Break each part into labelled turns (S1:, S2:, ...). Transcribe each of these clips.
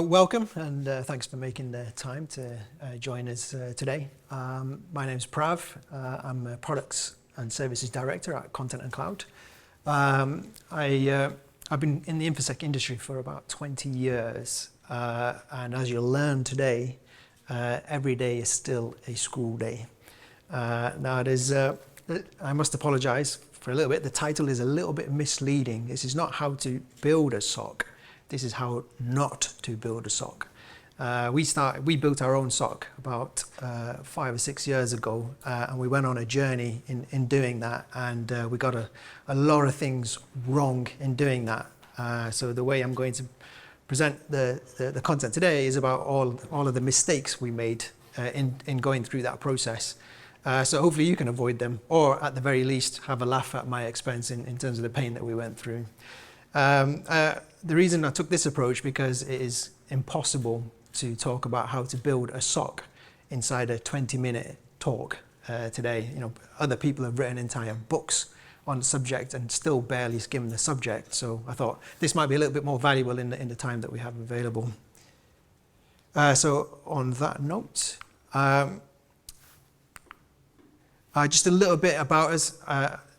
S1: Welcome, and thanks for making the time to join us today. My name's Prav. I'm a Products and Services Director at Content+Cloud. I've been in the InfoSec industry for about 20 years, and as you'll learn today, every day is still a school day. Now, I must apologize for a little bit. The title is a little bit misleading. This is not how to build a SOC. This is how not to build a SOC. We built our own SOC about 5 or 6 years ago, and we went on a journey in doing that, and we got a lot of things wrong in doing that. So the way I'm going to present the content today is about all of the mistakes we made in going through that process. So hopefully you can avoid them, or at the very least have a laugh at my expense in terms of the pain that we went through. The reason I took this approach because it is impossible to talk about how to build a SOC inside a 20-minute talk today. You know, other people have written entire books on the subject and still barely skim the subject. So I thought this might be a little bit more valuable in the time that we have available. So on that note, just a little bit about us.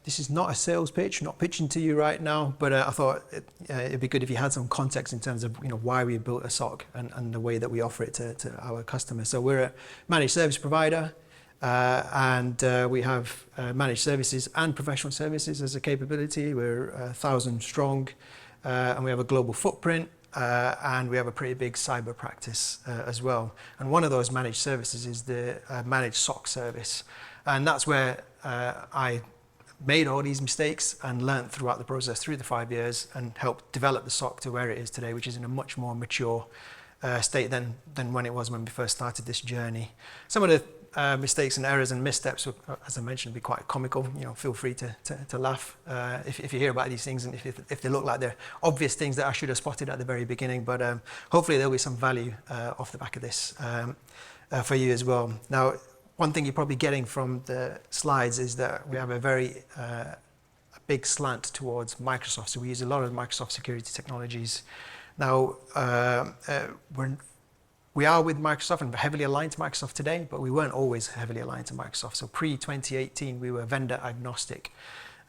S1: This is not a sales pitch, not pitching to you right now, but I thought it'd be good if you had some context in terms of why we built a SOC and the way that we offer it to our customers. So we're a managed service provider, and we have managed services and professional services as a capability. We're 1,000 strong, and we have a global footprint, and we have a pretty big cyber practice as well. And one of those managed services is the managed SOC service, and that's where I made all these mistakes and learned throughout the process through the 5 years and helped develop the SOC to where it is today, which is in a much more mature state than when it was when we first started this journey. Some of the mistakes and errors and missteps, as I mentioned, be quite comical. Feel free to laugh if you hear about these things and if they look like they're obvious things that I should have spotted at the very beginning. But hopefully there'll be some value off the back of this for you as well. Now, one thing you're probably getting from the slides is that we have a very a big slant towards Microsoft. So we use a lot of Microsoft security technologies. Now, we are with Microsoft and heavily aligned to Microsoft today, but we weren't always heavily aligned to Microsoft. So pre-2018, we were vendor agnostic.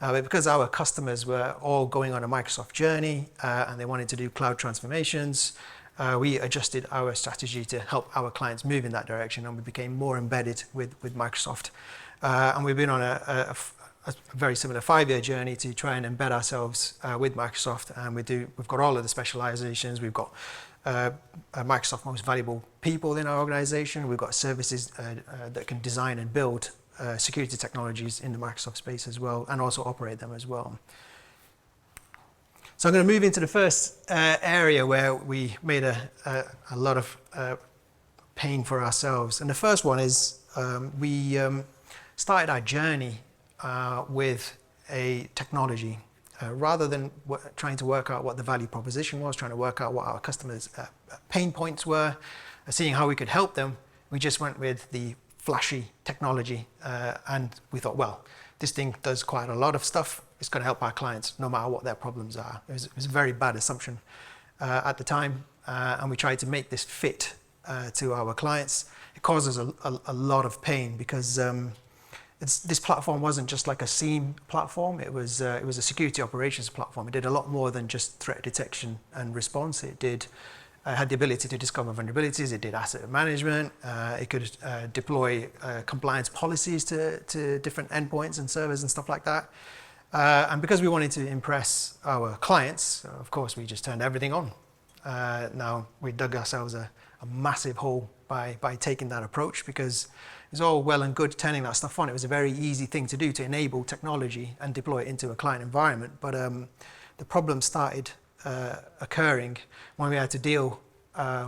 S1: But because our customers were all going on a Microsoft journey and they wanted to do cloud transformations, we adjusted our strategy to help our clients move in that direction, and we became more embedded with Microsoft. And we've been on a very similar 5-year journey to try and embed ourselves with Microsoft. And we've got all of the specializations. We've got Microsoft most valuable people in our organization. We've got services that can design and build security technologies in the Microsoft space as well, and also operate them as well. So I'm going to move into the first area where we made a lot of pain for ourselves. And the first one is we started our journey with a technology. Rather than trying to work out what the value proposition was, trying to work out what our customers' pain points were, seeing how we could help them, we just went with the flashy technology. And we thought, well, this thing does quite a lot of stuff. It's going to help our clients no matter what their problems are. It was a very bad assumption at the time, and we tried to make this fit to our clients. It caused us a lot of pain because this platform wasn't just like a SIEM platform. It was a security operations platform. It did a lot more than just threat detection and response. It had the ability to discover vulnerabilities. It did asset management. It could deploy compliance policies to different endpoints and servers and stuff like that. And because we wanted to impress our clients, of course, we just turned everything on. Now, we dug ourselves a massive hole by taking that approach, because it's all well and good turning that stuff on. It was a very easy thing to do, to enable technology and deploy it into a client environment. But the problem started occurring when we had to deal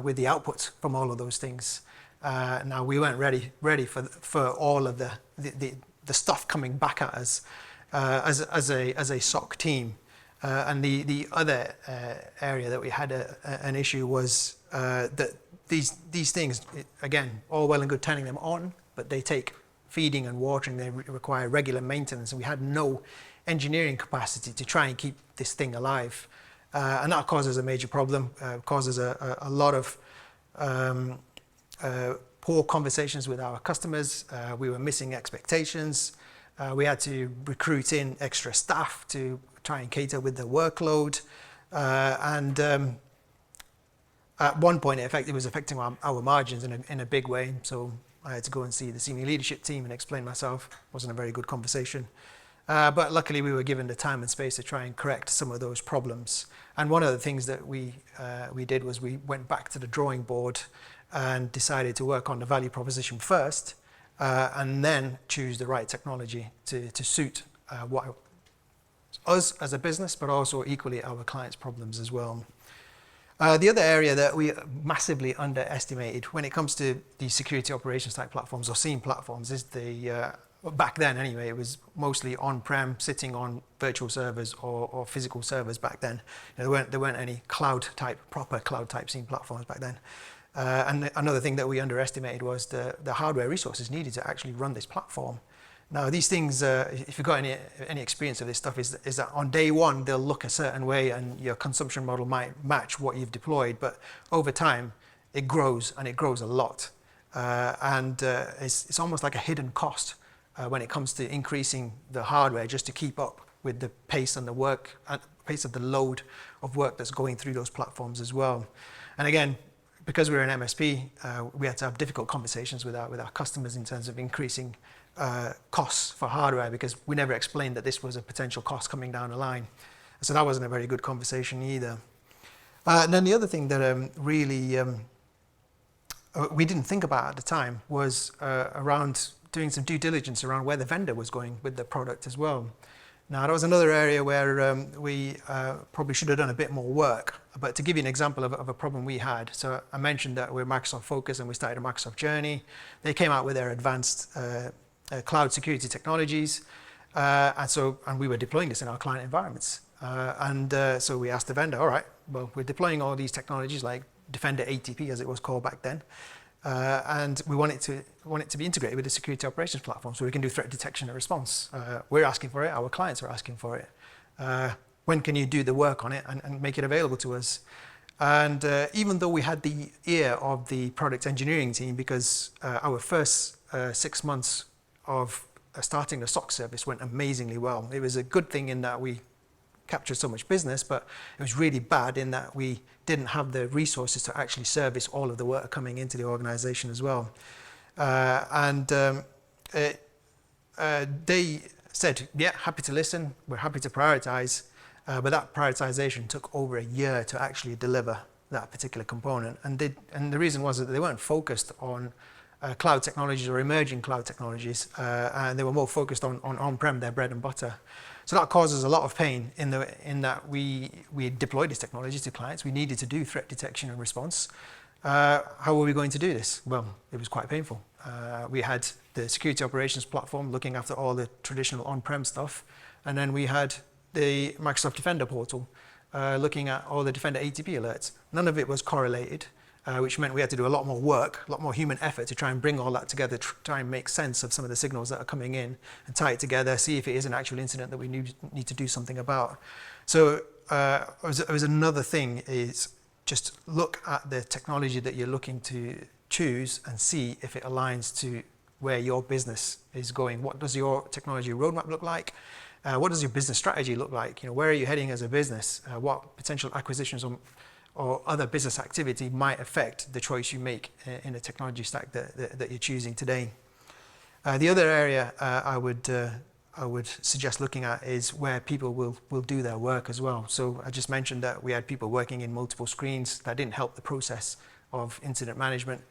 S1: with the outputs from all of those things. Now, we weren't ready for all of the stuff coming back at us as a SOC team. And the other area that we had an issue was that these things, again, all well and good turning them on, but they take feeding and watering. They require regular maintenance, and we had no engineering capacity to try and keep this thing alive. And that causes a major problem, causes a lot of poor conversations with our customers. We were missing expectations. We had to recruit in extra staff to try and cater with the workload. And at one point, it was affecting our margins in a big way. So I had to go and see the senior leadership team and explain myself. It wasn't a very good conversation. But luckily, we were given the time and space to try and correct some of those problems. And one of the things that we did was we went back to the drawing board and decided to work on the value proposition first, and then choose the right technology to suit what us as a business, but also equally our clients' problems as well. The other area that we massively underestimated when it comes to the security operations type platforms or SIEM platforms is back then anyway, it was mostly on-prem, sitting on virtual servers or physical servers back then. There weren't any proper cloud type SIEM platforms back then. And another thing that we underestimated was the hardware resources needed to actually run this platform. Now these things, if you've got any experience of this stuff, is that on day one they'll look a certain way and your consumption model might match what you've deployed, but over time it grows, and it grows a lot. It's almost like a hidden cost when it comes to increasing the hardware just to keep up with the pace and pace of the load of work that's going through those platforms as well. And again, because we're an MSP, we had to have difficult conversations with our customers in terms of increasing costs for hardware, because we never explained that this was a potential cost coming down the line. So that wasn't a very good conversation either. And then the other thing that really we didn't think about at the time was around doing some due diligence around where the vendor was going with the product as well. Now, that was another area where we probably should have done a bit more work. But to give you an example of a problem we had, so I mentioned that we're Microsoft focused and we started a Microsoft journey. They came out with their advanced cloud security technologies, and we were deploying this in our client environments. So we asked the vendor, all right, well, we're deploying all these technologies like Defender ATP, as it was called back then. And we want it to be integrated with the security operations platform so we can do threat detection and response. We're asking for it, our clients are asking for it. When can you do the work on it and make it available to us? And even though we had the ear of the product engineering team, because our first 6 months of starting the SOC service went amazingly well. It was a good thing in that we captured so much business, but it was really bad in that we didn't have the resources to actually service all of the work coming into the organization as well. They said, yeah, happy to listen, we're happy to prioritize, but that prioritization took over a year to actually deliver that particular component. And the reason was that they weren't focused on cloud technologies or emerging cloud technologies, and they were more focused on-prem, their bread and butter. So that causes a lot of pain in that we deployed this technology to clients. We needed to do threat detection and response. How were we going to do this? Well, it was quite painful. We had the security operations platform looking after all the traditional on-prem stuff, and then we had the Microsoft Defender portal looking at all the Defender ATP alerts. None of it was correlated, which meant we had to do a lot more work, a lot more human effort to try and bring all that together, try and make sense of some of the signals that are coming in and tie it together, see if it is an actual incident that we need to do something about. So it was another thing is just look at the technology that you're looking to choose and see if it aligns to where your business is going. What does your technology roadmap look like? What does your business strategy look like? Where are you heading as a business? What potential acquisitions or other business activity might affect the choice you make in the technology stack that you're choosing today. The other area I would suggest looking at is where people will do their work as well. So I just mentioned that we had people working in multiple screens. That didn't help the process of incident management.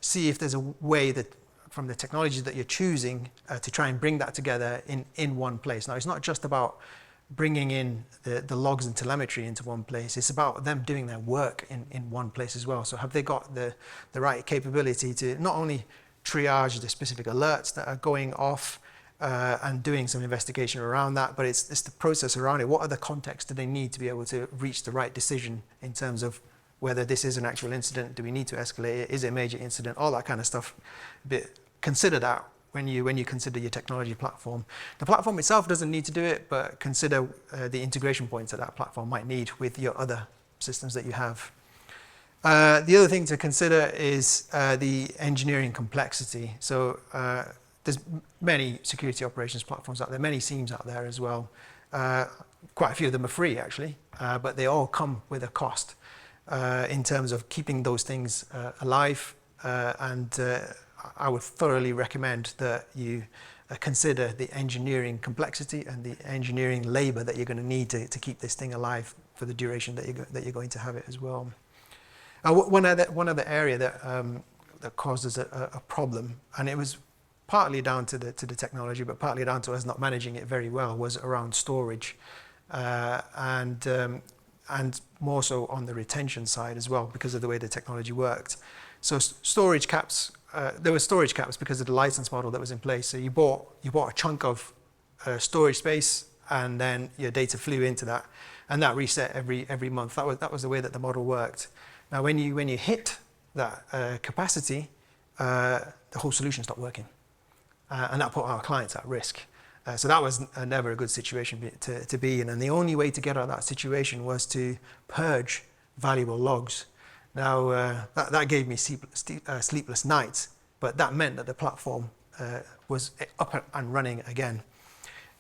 S1: See if there's a way that from the technology that you're choosing to try and bring that together in one place. Now, it's not just about bringing in the logs and telemetry into one place. It's about them doing their work in one place as well. So have they got the right capability to not only triage the specific alerts that are going off and doing some investigation around that, but it's the process around it. What other context do they need to be able to reach the right decision in terms of whether this is an actual incident? Do we need to escalate it? Is it a major incident? All that kind of stuff. But consider that when you consider your technology platform. The platform itself doesn't need to do it, but consider the integration points that platform might need with your other systems that you have. The other thing to consider is the engineering complexity. So there's many security operations platforms out there, many SIEMs out there as well. Quite a few of them are free actually, but they all come with a cost in terms of keeping those things alive. And I would thoroughly recommend that you consider the engineering complexity and the engineering labor that you're going to need to keep this thing alive for the duration that you're going to have it as well. One other area that causes a problem, and it was partly down to the technology, but partly down to us not managing it very well, was around storage, and more so on the retention side as well, because of the way the technology worked. So storage caps, there were storage caps because of the license model that was in place. So you bought a chunk of storage space, and then your data flew into that, and that reset every month. That was the way that the model worked. Now, when you hit that capacity, the whole solution stopped working, and that put our clients at risk. So that was never a good situation to be in. And the only way to get out of that situation was to purge valuable logs. Now, that gave me sleepless nights, but that meant that the platform was up and running again.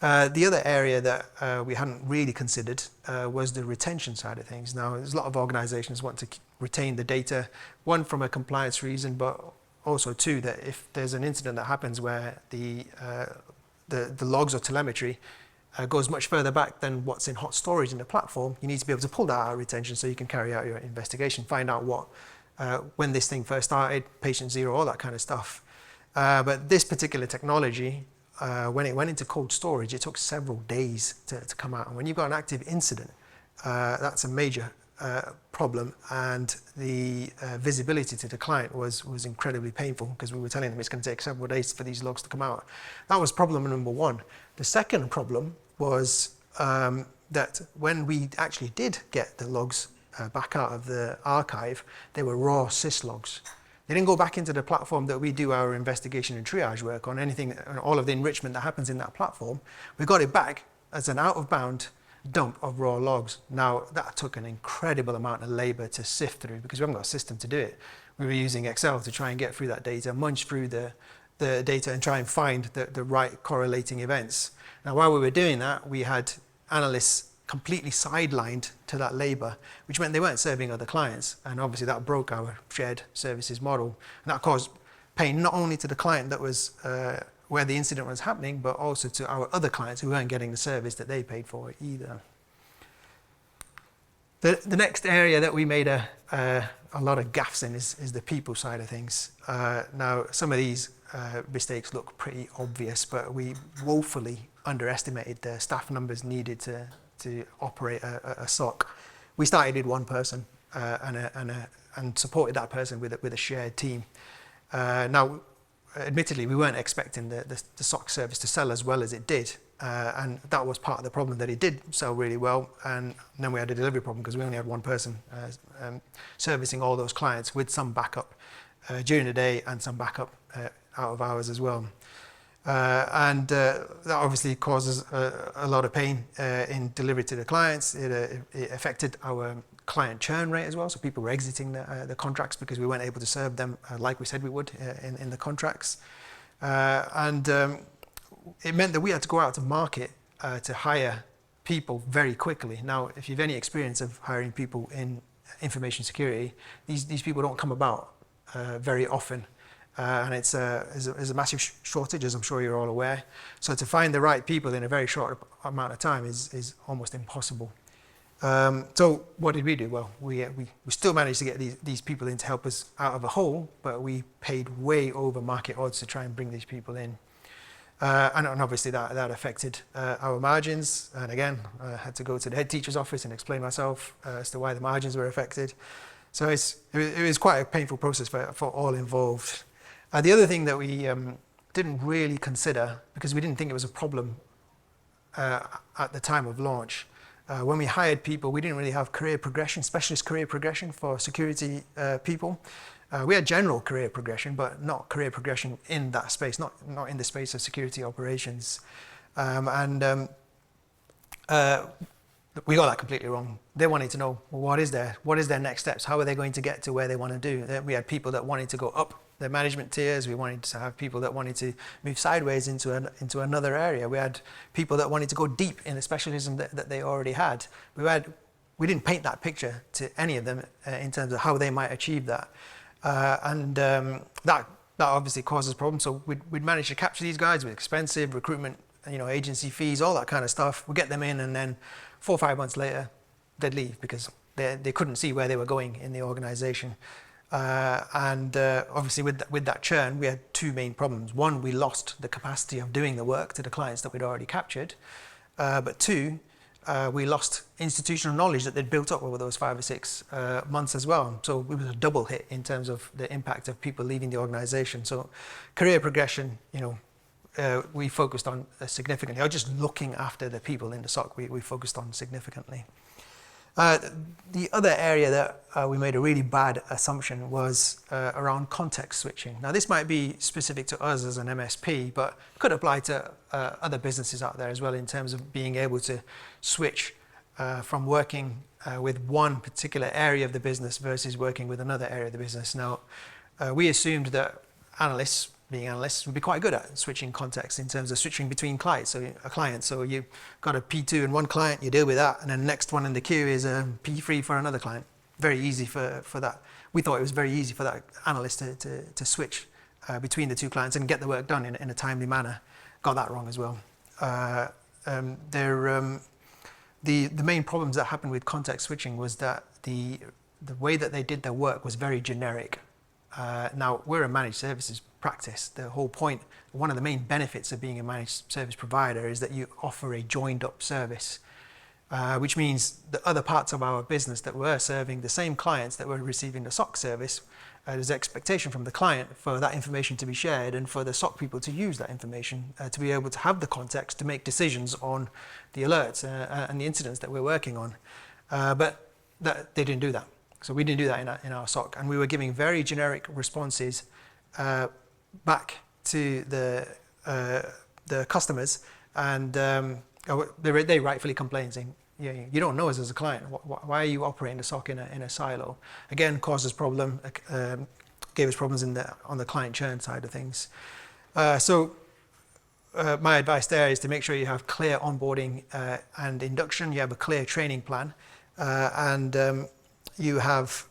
S1: The other area that we hadn't really considered was the retention side of things. Now, there's a lot of organizations want to retain the data, one, from a compliance reason, but also two, that if there's an incident that happens where the logs or telemetry goes much further back than what's in hot storage in the platform, you need to be able to pull that out of retention so you can carry out your investigation, find out when this thing first started, patient zero, all that kind of stuff. But this particular technology, when it went into cold storage, it took several days to come out. And when you've got an active incident, that's a major problem, and the visibility to the client was incredibly painful, because we were telling them it's going to take several days for these logs to come out. That was problem number one. The second problem was that when we actually did get the logs back out of the archive, they were raw sys logs. They didn't go back into the platform that we do our investigation and triage work on, anything, all of the enrichment that happens in that platform. We got it back as an out-of-bound dump of raw logs. Now, that took an incredible amount of labor to sift through, because we haven't got a system to do it. We were using Excel to try and get through that data, munch through the data and try and find the right correlating events. Now, while we were doing that, we had analysts completely sidelined to that labor, which meant they weren't serving other clients. And obviously that broke our shared services model. And that caused pain not only to the client that was where the incident was happening, but also to our other clients who weren't getting the service that they paid for either. The next area that we made a lot of gaffes in is the people side of things. Now, some of these mistakes look pretty obvious, but we woefully underestimated the staff numbers needed to operate a SOC. We started with one person and supported that person with a shared team. Now, admittedly, we weren't expecting the SOC service to sell as well as it did, and that was part of the problem, that it did sell really well, and then we had a delivery problem because we only had one person servicing all those clients with some backup during the day and some backup out of hours as well. And that obviously causes a lot of pain in delivery to the clients. It affected our client churn rate as well, so people were exiting the contracts because we weren't able to serve them like we said we would in the contracts. And it meant that we had to go out to market to hire people very quickly. Now, if you've any experience of hiring people in information security, these people don't come about very often. And it's a massive shortage, as I'm sure you're all aware. So to find the right people in a very short amount of time is almost impossible. So what did we do? Well, we still managed to get these people in to help us out of a hole, but we paid way over market odds to try and bring these people in. And obviously that affected our margins. And again, I had to go to the head teacher's office and explain myself as to why the margins were affected. So it was quite a painful process for all involved. The other thing that we didn't really consider, because we didn't think it was a problem at the time of launch, when we hired people, we didn't really have career progression, specialist career progression for security people. We had general career progression, but not career progression in that space, not in the space of security operations. We got that completely wrong. They wanted to know, well, what is their next steps? How are they going to get to where they want to do? We had people that wanted to go up their management tiers. We wanted to have people that wanted to move sideways into another area. We had people that wanted to go deep in the specialism that they already had. We didn't paint that picture to any of them in terms of how they might achieve that. That obviously causes problems. So we'd manage to capture these guys with expensive recruitment, agency fees, all that kind of stuff. We get them in, and then 4 or 5 months later, they'd leave because they couldn't see where they were going in the organization. Obviously with that churn, we had 2 main problems. One, we lost the capacity of doing the work to the clients that we'd already captured. But 2, we lost institutional knowledge that they'd built up over those 5 or 6 months as well. So it was a double hit in terms of the impact of people leaving the organization. So career progression, we focused on significantly, or just looking after the people in the SOC, we focused on significantly. The other area that we made a really bad assumption was around context switching. Now, this might be specific to us as an MSP, but could apply to other businesses out there as well in terms of being able to switch from working with one particular area of the business versus working with another area of the business. Now, we assumed that analysts would be quite good at switching context in terms of switching between clients. So you've got a P2 in one client, you deal with that, and then the next one in the queue is a P3 for another client. Very easy for that. We thought it was very easy for that analyst to switch between the 2 clients and get the work done in a timely manner. Got that wrong as well. The main problems that happened with context switching was that the way that they did their work was very generic. Now, we're a managed services practice. The whole point, one of the main benefits of being a managed service provider is that you offer a joined up service, which means the other parts of our business that were serving the same clients that were receiving the SOC service, there's expectation from the client for that information to be shared and for the SOC people to use that information to be able to have the context to make decisions on the alerts and the incidents that we're working on. But they didn't do that. So we didn't do that in our SOC, and we were giving very generic responses back to the customers, and they rightfully complained, saying, you don't know us as a client. Why are you operating the SOC in a silo? Again, caused us problem, gave us problems on the client churn side of things. My advice there is to make sure you have clear onboarding and induction. You have a clear training plan, and you have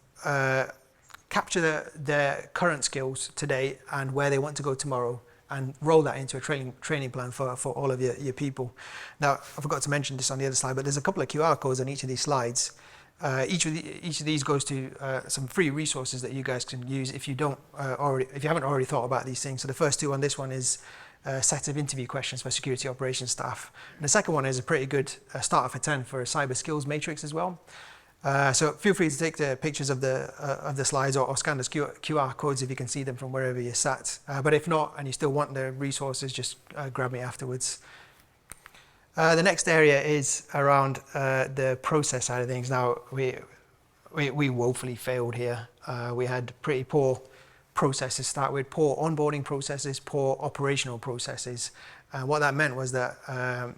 S1: capture their current skills today and where they want to go tomorrow, and roll that into a training plan for all of your people. Now, I forgot to mention this on the other slide, but there's a couple of QR codes on each of these slides. Each of these goes to some free resources that you guys can use if you haven't already thought about these things. So the first 2 on this one is a set of interview questions for security operations staff. And the second one is a pretty good starter for 10 for a cyber skills matrix as well. So feel free to take the pictures of the slides or scan the QR codes if you can see them from wherever you're sat. But if not, and you still want the resources, just grab me afterwards. The next area is around the process side of things. Now, we woefully failed here. We had pretty poor processes start with, poor onboarding processes, poor operational processes. What that meant was that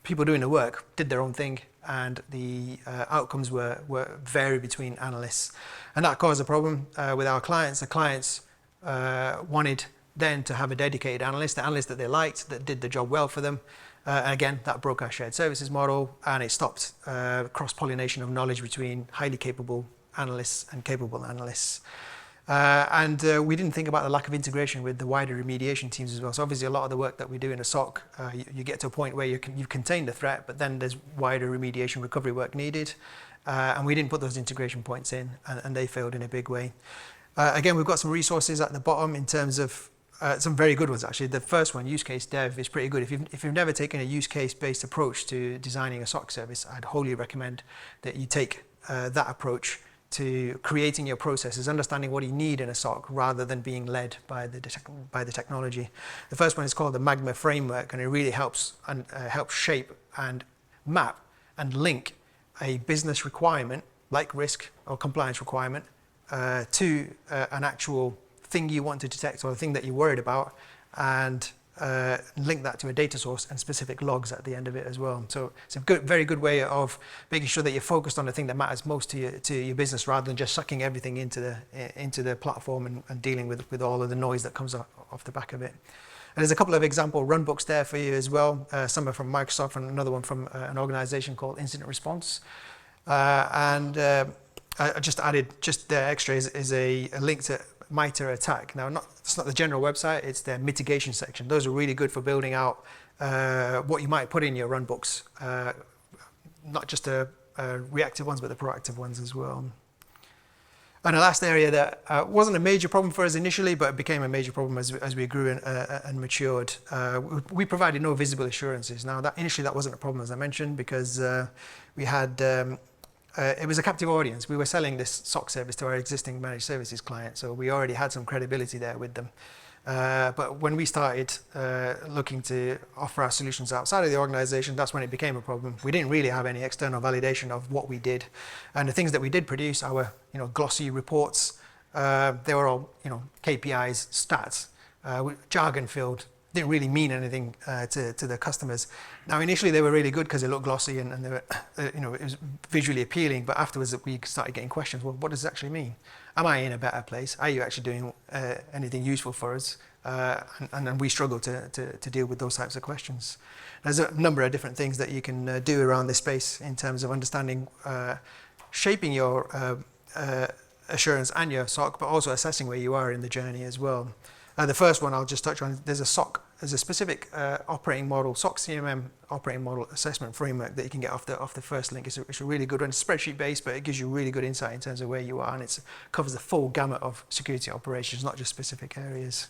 S1: people doing the work did their own thing, and the outcomes were vary between analysts, and that caused a problem with our clients. The clients wanted then to have a dedicated analyst, the analyst that they liked, that did the job well for them. And again, that broke our shared services model, and it stopped cross-pollination of knowledge between highly capable analysts and capable analysts. We didn't think about the lack of integration with the wider remediation teams as well. So obviously a lot of the work that we do in a SOC, you get to a point where you've contained the threat, but then there's wider remediation recovery work needed. And we didn't put those integration points in, and they failed in a big way. Again, we've got some resources at the bottom in terms of some very good ones, actually. The first one, use case dev, is pretty good. If you've never taken a use case based approach to designing a SOC service, I'd wholly recommend that you take that approach to creating your processes, understanding what you need in a SOC rather than being led by the technology. The first one is called the Magma Framework, and it really helps shape and map and link a business requirement like risk or compliance requirement to an actual thing you want to detect or a thing that you're worried about, and link that to a data source and specific logs at the end of it as well. So it's a very good way of making sure that you're focused on the thing that matters most to your business, rather than just sucking everything into the platform and dealing with all of the noise that comes off the back of it. And there's a couple of example runbooks there for you as well. Some are from Microsoft and another one from an organization called Incident Response. I just added, just the extra is a link to MITRE ATT&CK. Now, it's not the general website, it's their mitigation section. Those are really good for building out what you might put in your runbooks, not just the reactive ones, but the proactive ones as well. And the last area that wasn't a major problem for us initially, but became a major problem as we grew and matured. We provided no visible assurances. Now, initially that wasn't a problem, as I mentioned, because we had it was a captive audience. We were selling this SOC service to our existing managed services client, so we already had some credibility there with them. But when we started looking to offer our solutions outside of the organization, that's when it became a problem. We didn't really have any external validation of what we did. And the things that we did produce, our glossy reports, they were all KPIs, stats, jargon-filled, didn't really mean anything to the customers. Now, initially they were really good because they looked glossy and they were, it was visually appealing. But afterwards, we started getting questions. Well, what does it actually mean? Am I in a better place? Are you actually doing anything useful for us? And we struggle to deal with those types of questions. There's a number of different things that you can do around this space in terms of understanding, shaping your assurance and your SOC, but also assessing where you are in the journey as well. The first one I'll just touch on, there's a SOC, there's a specific operating model, SOC CMM operating model assessment framework that you can get off the first link. It's a really good one. It's spreadsheet based, but it gives you really good insight in terms of where you are, and it covers the full gamut of security operations, not just specific areas.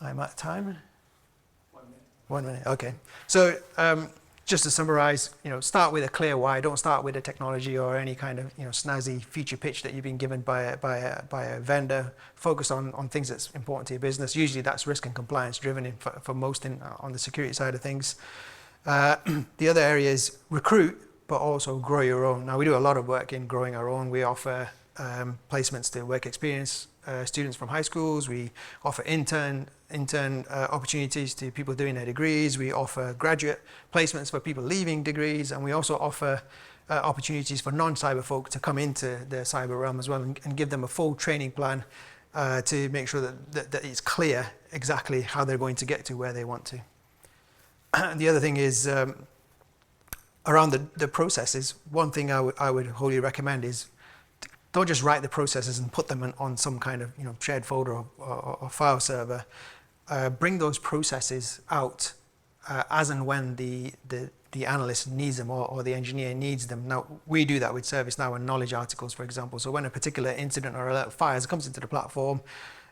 S1: I'm at time.
S2: 1 minute.
S1: 1 minute, okay. So just to summarize, start with a clear why. Don't start with a technology or any kind of snazzy feature pitch that you've been given by a vendor. Focus on things that's important to your business. Usually that's risk and compliance driven for most on the security side of things. The other area is recruit, but also grow your own. Now, we do a lot of work in growing our own. We offer placements to work experience students from high schools. We offer intern opportunities to people doing their degrees. We offer graduate placements for people leaving degrees, and we also offer opportunities for non-cyber folk to come into the cyber realm as well, and give them a full training plan to make sure that it's clear exactly how they're going to get to where they want to. And the other thing is around the processes. One thing I would wholly recommend is don't just write the processes and put them on some kind of shared folder or file server. Bring those processes out as and when the analyst needs them or the engineer needs them. Now, we do that with ServiceNow and knowledge articles, for example. So when a particular incident or alert fires comes into the platform,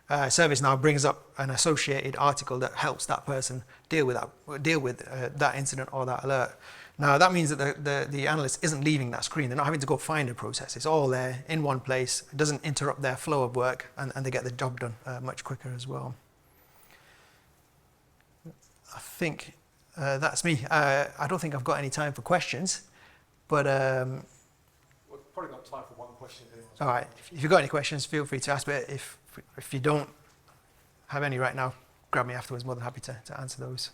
S1: ServiceNow brings up an associated article that helps that person deal with that incident or that alert. Now, that means that the analyst isn't leaving that screen. They're not having to go find a process. It's all there in one place. It doesn't interrupt their flow of work, and they get the job done much quicker as well. I think that's me. I don't think I've got any time for questions, but
S2: We've probably got time for one question.
S1: all right. If you've got any questions, feel free to ask. But if you don't have any right now, grab me afterwards. More than happy to answer those.